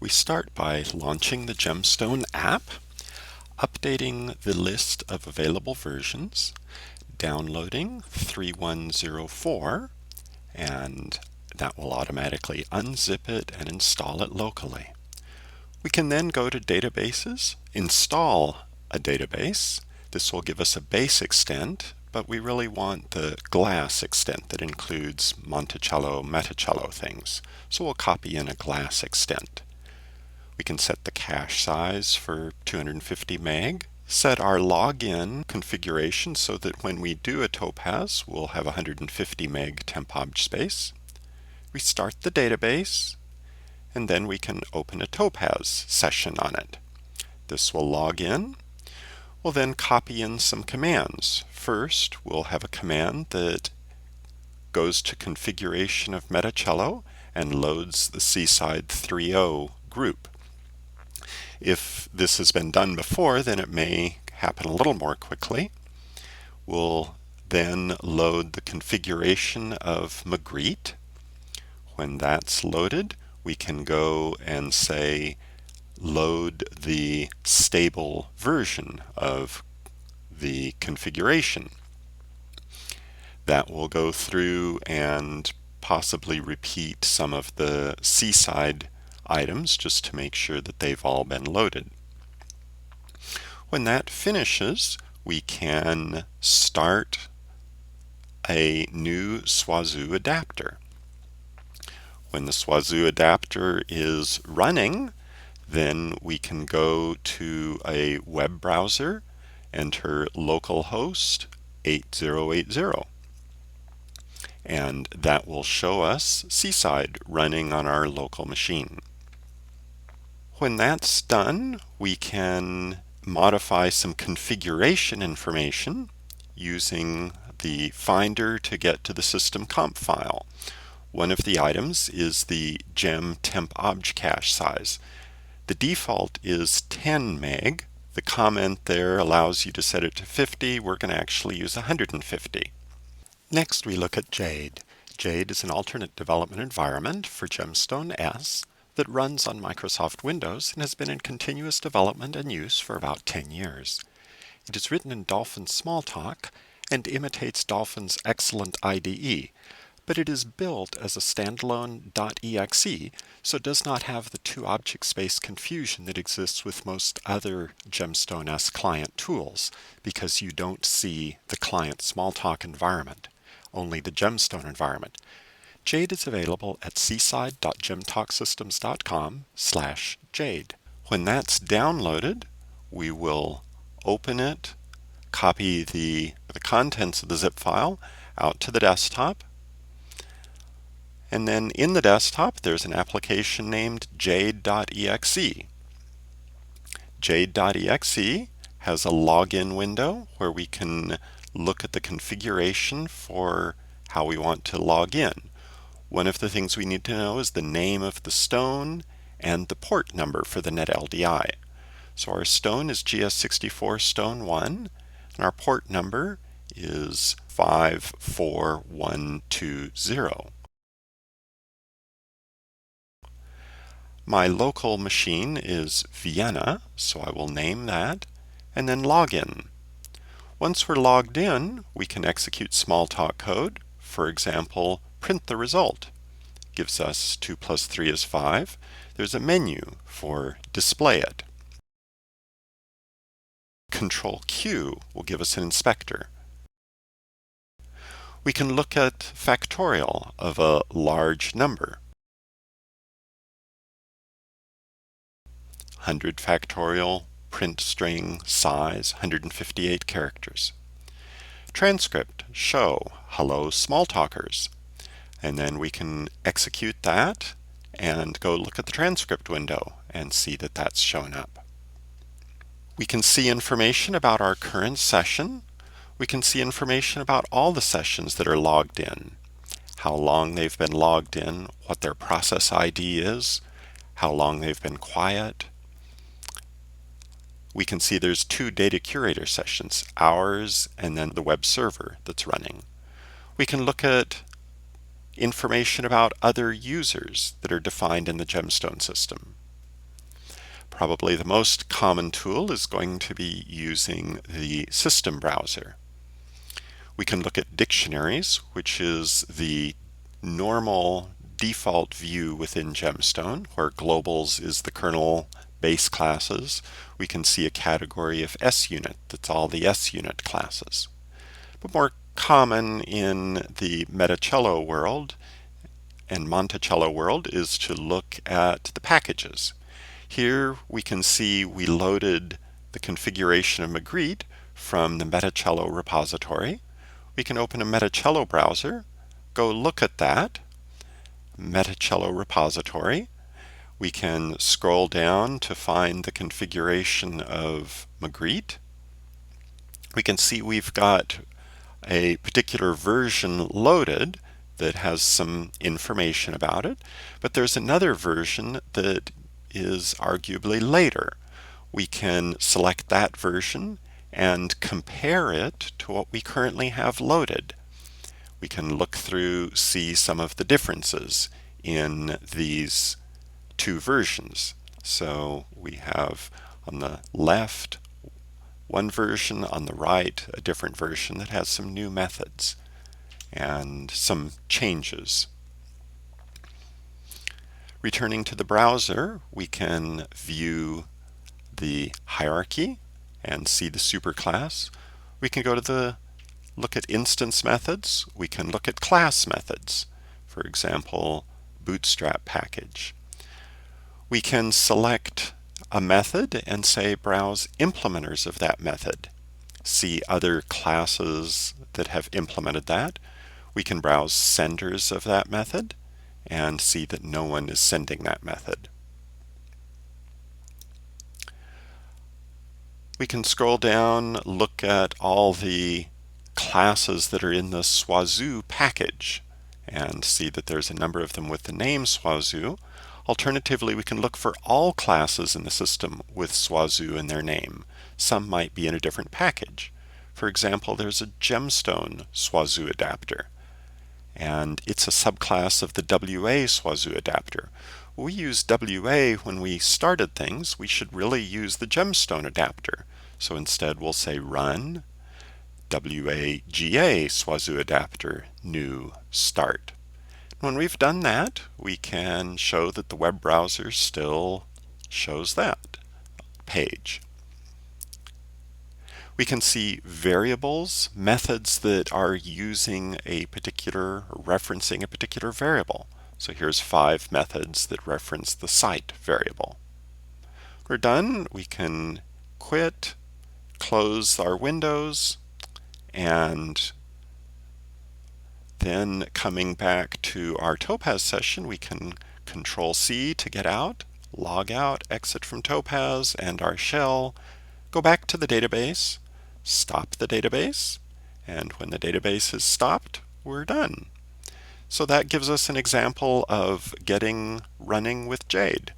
We start by launching the GemStone app, updating the list of available versions, downloading 3104, and that will automatically unzip it and install it locally. We can then go to Databases, install a database. This will give us a base extent, but we really want the glass extent that includes Monticello, Meticello things. So we'll copy in a glass extent. We can set the cache size for 250 meg, set our login configuration so that when we do a topaz, we'll have 150 meg temp obj space. We start the database, and then we can open a topaz session on it. This will log in. We'll then copy in some commands. First, we'll have a command that goes to configuration of Meticello and loads the Seaside 3.0 group. If this has been done before, then it may happen a little more quickly. We'll then load the configuration of Magritte. When that's loaded, we can go and say load the stable version of the configuration. That will go through and possibly repeat some of the Seaside items just to make sure that they've all been loaded. When that finishes, we can start a new SWAZU adapter. When the SWAZU adapter is running, then we can go to a web browser, enter localhost 8080, and that will show us Seaside running on our local machine. When that's done, we can modify some configuration information using the Finder to get to the system comp file. One of the items is the gem temp obj cache size. The default is 10 meg. The comment there allows you to set it to 50. We're going to actually use 150. Next, we look at Jade. Jade is an alternate development environment for GemStone S that runs on Microsoft Windows and has been in continuous development and use for about 10 years. It is written in Dolphin Smalltalk and imitates Dolphin's excellent IDE, but it is built as a standalone .exe, so it does not have the two object space confusion that exists with most other GemStone S client tools, because you don't see the client Smalltalk environment, only the GemStone environment. Jade is available at seaside.gemtalksystems.com/Jade. When that's downloaded, we will open it, copy the contents of the zip file out to the desktop, and then in the desktop there's an application named jade.exe. Jade.exe has a login window where we can look at the configuration for how we want to log in. One of the things we need to know is the name of the stone and the port number for the NetLDI. So our stone is GS64 Stone 1, and our port number is 54120. My local machine is Vienna, so I will name that, and then login. Once we're logged in, we can execute Smalltalk code. For example, print the result. Gives us 2 plus 3 is 5. There's a menu for display it. Control Q will give us an inspector. We can look at factorial of a large number. 100 factorial, print string, size, 158 characters. Transcript, show, hello Smalltalkers. And then we can execute that and go look at the transcript window and see that that's shown up. We can see information about our current session. We can see information about all the sessions that are logged in, how long they've been logged in, what their process ID is, how long they've been quiet. We can see there's 2 data curator sessions, ours and then the web server that's running. We can look at information about other users that are defined in the GemStone system. Probably the most common tool is going to be using the system browser. We can look at Dictionaries, which is the normal default view within GemStone, where globals is the kernel base classes. We can see a category of SUnit, that's all the SUnit classes. But more common in the Metacello world and Monticello world is to look at the packages. Here we can see we loaded the configuration of Magritte from the Metacello repository. We can open a Metacello browser, go look at that Metacello repository. We can scroll down to find the configuration of Magritte. We can see we've got a particular version loaded that has some information about it, but there's another version that is arguably later. We can select that version and compare it to what we currently have loaded. We can look through, see some of the differences in these two versions. So we have on the left one version, on the right a different version that has some new methods and some changes. Returning to the browser, we can view the hierarchy and see the superclass. We can go to look at instance methods. We can look at class methods. For example, bootstrap package. We can select a method and say browse implementers of that method. See other classes that have implemented that. We can browse senders of that method and see that no one is sending that method. We can scroll down, look at all the classes that are in the Swazoo package and see that there's a number of them with the name Swazoo. Alternatively, we can look for all classes in the system with Swazoo in their name. Some might be in a different package. For example, there's a GemStone Swazoo adapter, and it's a subclass of the WA Swazoo adapter. We use WA when we started things. We should really use the GemStone adapter. So instead we'll say run WAGA Swazoo adapter new start. When we've done that, we can show that the web browser still shows that page. We can see variables, methods that are using a particular, referencing a particular variable. So here's 5 methods that reference the site variable. We're done. We can quit, close our windows, and then coming back to our Topaz session, we can Control-C to get out, log out, exit from Topaz and our shell, go back to the database, stop the database, and when the database is stopped, we're done. So that gives us an example of getting running with Jade.